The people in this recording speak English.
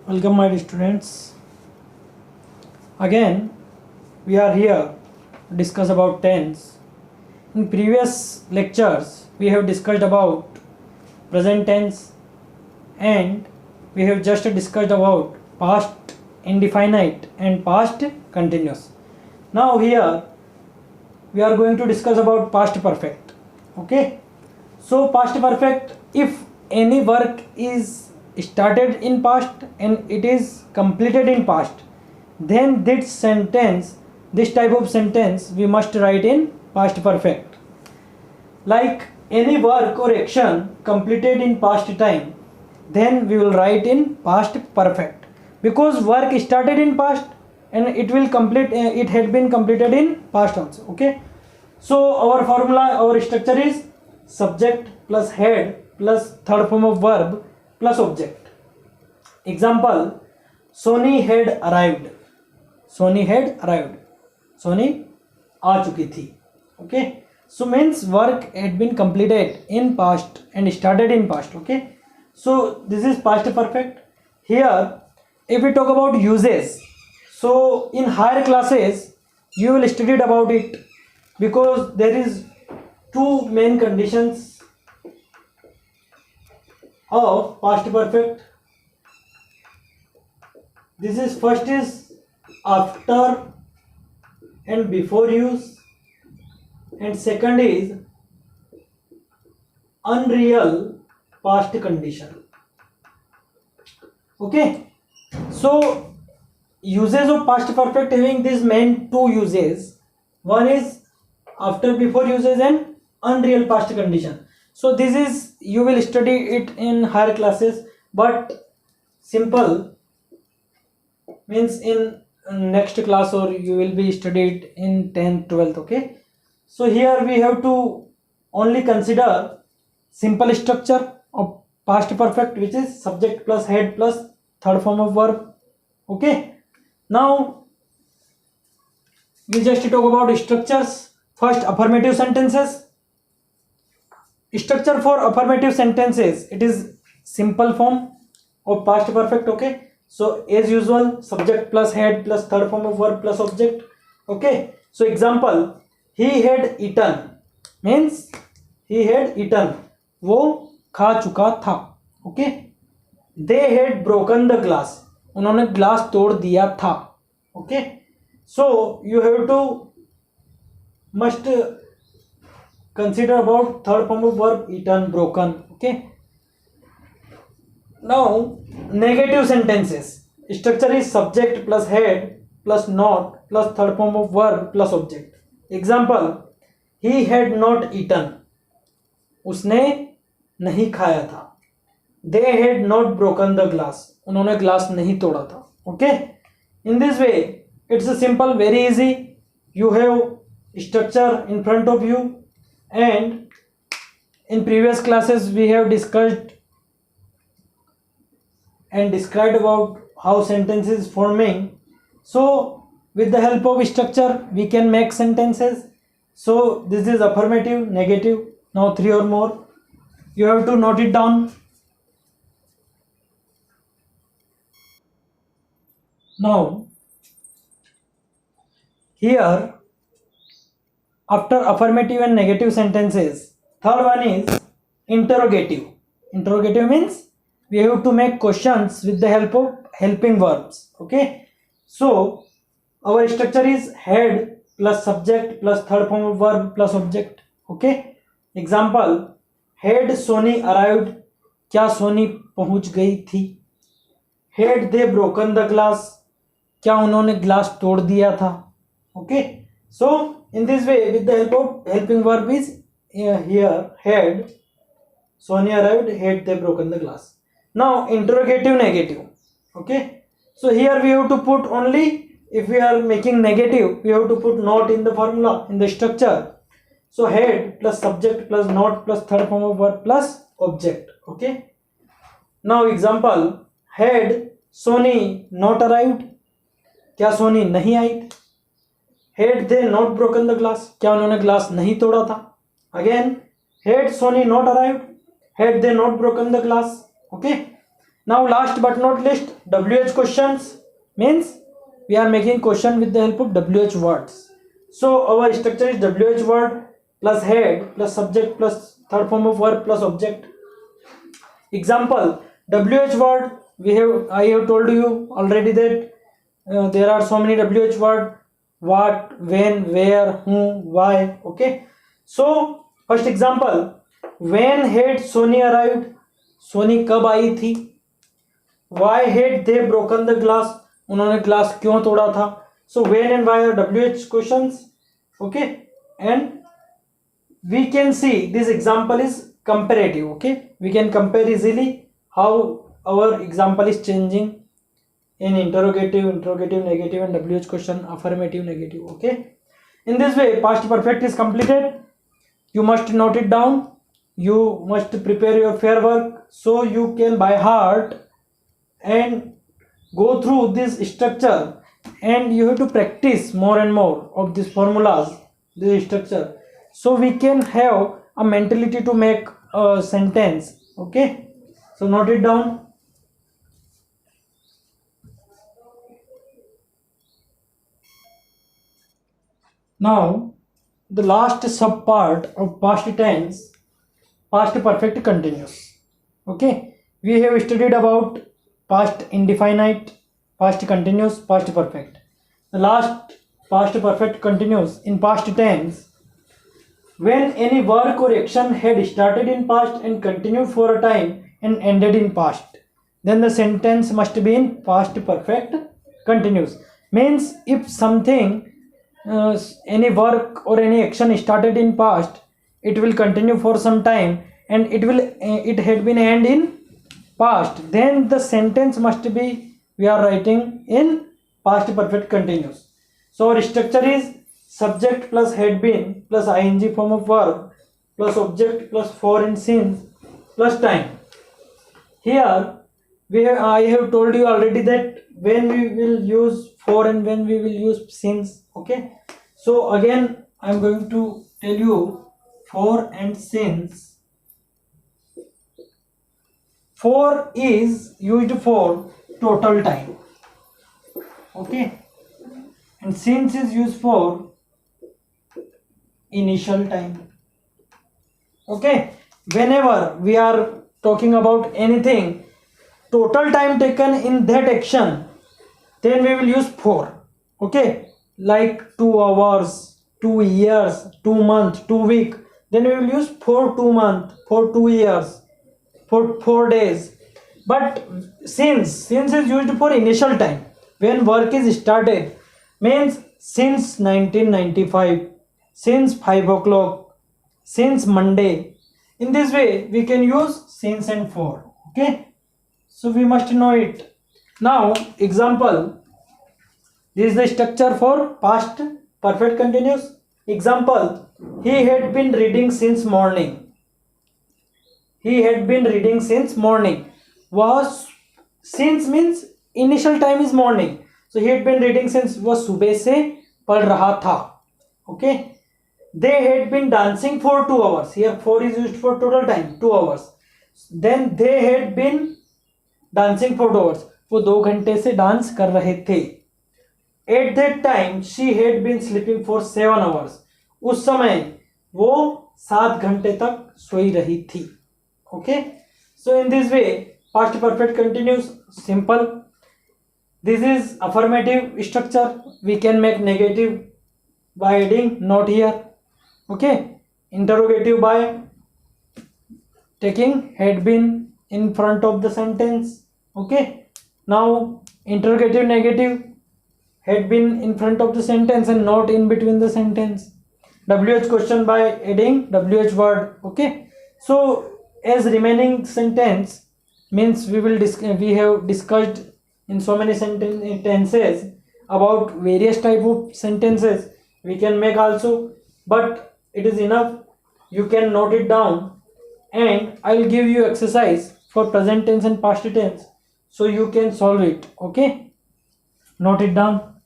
Welcome my dear students. Again we are here to discuss about tense. In previous lectures we have discussed about present tense and we have just discussed about past indefinite and past continuous. Now here we are going to discuss about past perfect. Okay, so past perfect, if any work is started in past and it is completed in past, then this type of sentence we must write in past perfect. Like any work or action completed in past time, then we will write in past perfect, because work started in past and it will complete, it had been completed in past also. Okay, so our formula, our structure is subject plus head plus third form of verb plus object. Example, Sony had arrived. Sony had arrived. Sony आ चुकी थी. Okay, so means work had been completed in past and started in past. Okay, so this is past perfect. Here if we talk about uses, so in higher classes you will study about it, because there is two main conditions of past perfect. This is first is after and before use, and second is unreal past condition. Okay, so uses of past perfect having these main two uses. One is after before uses and unreal past condition. So this is, you will study it in higher classes, but simple means in next class, or you will be studied in 10th 12th. Okay, so here we have to only consider simple structure of past perfect, which is subject plus head plus third form of verb. Okay, now we just talk about structures. First, affirmative sentences. Structure for affirmative sentences, it is simple form of past perfect. Okay, so as usual, subject plus head plus third form of verb plus object. Okay, so example, he had eaten means he had eaten, वो खा चुका था. Okay, they had broken the glass, उन्होंने glass तोड़ दिया था. Okay, so you have to must consider about third form of verb, eaten, broken. Okay, now negative sentences. Structure is subject plus head plus not plus third form of verb plus object. Example, he had not eaten, उसने नहीं खाया था. They had not broken the glass, उन्होंने glass नहीं तोड़ा था. Okay, in this way it's a simple, very easy. You have structure in front of you, and in previous classes we have discussed and described about how sentence is forming. So with the help of structure we can make sentences. So this is affirmative, negative. Now three or more, you have to note it down. Now here, after affirmative and negative sentences, third one is interrogative. Interrogative means we have to make questions with the help of helping verbs. Okay, so our structure is head plus subject plus third form of verb plus object. Okay, example, had Sony arrived, क्या सोनी पहुंच गई थी. Had they broken the glass, क्या उन्होंने glass तोड़ दिया था. Okay, so in this way, with the help of helping verb is here had Sony arrived, had they broken the glass. Now interrogative, negative. Okay, so here we have to put only, if we are making negative, we have to put not in the formula, in the structure. So had plus subject plus not plus third form of verb plus object. Okay, now example, had Sony not arrived, क्या सोनी नहीं आई थी. Had they not broken the glass, क्या उन्होंने glass नहीं तोड़ा था. Again, had Sony not arrived, had they not broken the glass. Okay, Now last but not least, WH questions means we are making question with the help of WH words. So our structure is WH word plus head plus subject plus third form of verb plus object. Example, WH word, I have told you already that there are so many WH word: what, when, where, who, why. Okay, so first example, when had Sony arrived? Soni कब आई थी? Why had they broken the glass? उन्होंने glass क्यों तोड़ा था? So when and why are WH questions. Okay, and we can see this example is comparative. Okay, we can compare easily how our example is changing in interrogative, negative, and WH question, affirmative, negative. Okay, in this way past perfect is completed. You must note it down. You must prepare your fair work so you can by heart and go through this structure, and you have to practice more and more of these formulas, this structure, so we can have a mentality to make a sentence. Okay, so note it down. Now the last sub part of past tense, past perfect continuous. Okay, we have studied about past indefinite, past continuous, past perfect. The last past perfect continuous in past tense, when any work or action had started in past and continued for a time and ended in past, then the sentence must be in past perfect continuous. Means if something, any work or any action started in past, it will continue for some time and it had been end in past, then the sentence must be, we are writing in past perfect continuous. So our structure is subject plus had been plus ing form of verb plus object plus for and since plus time. Here I have told you already that when we will use for and when we will use since. Okay, so again I am going to tell you for and since. For is used for total time. Okay, and since is used for initial time. Okay, whenever we are talking about anything, total time taken in that action, then we will use for. Okay, like 2 hours, 2 years, 2 months, 2 week, then we will use for 2 months, for 2 years, for 4 days. But since is used for initial time, when work is started, means since 1995, since 5 o'clock, since Monday. In this way we can use since and for. Okay, so we must know it. Now example, this is the structure for past perfect continuous. Example, he had been reading since morning. He had been reading since morning. Was since means initial time is morning, so he had been reading since वो सुबह से पढ़ रहा था. Okay, they had been dancing for 2 hours. Here for is used for total time, 2 hours. Then they had been dancing for 2 hours. वो 2 घंटे से dance कर रहे थे. At that time she had been sleeping for 7 hours. उस समय वो 7 घंटे तक सोई रही थी. Okay, so in this way past perfect continuous, simple. This is affirmative structure. We can make negative by adding not here. Okay, interrogative by taking had been in front of the sentence. Okay, now interrogative negative, had been in front of the sentence and not in between the sentence. WH question by adding WH word. Okay, so as remaining sentence means we have discussed in so many sentences about various type of sentences we can make also, but it is enough. You can note it down, and I will give you exercise for present tense and past tense so you can solve it. Okay, note it down.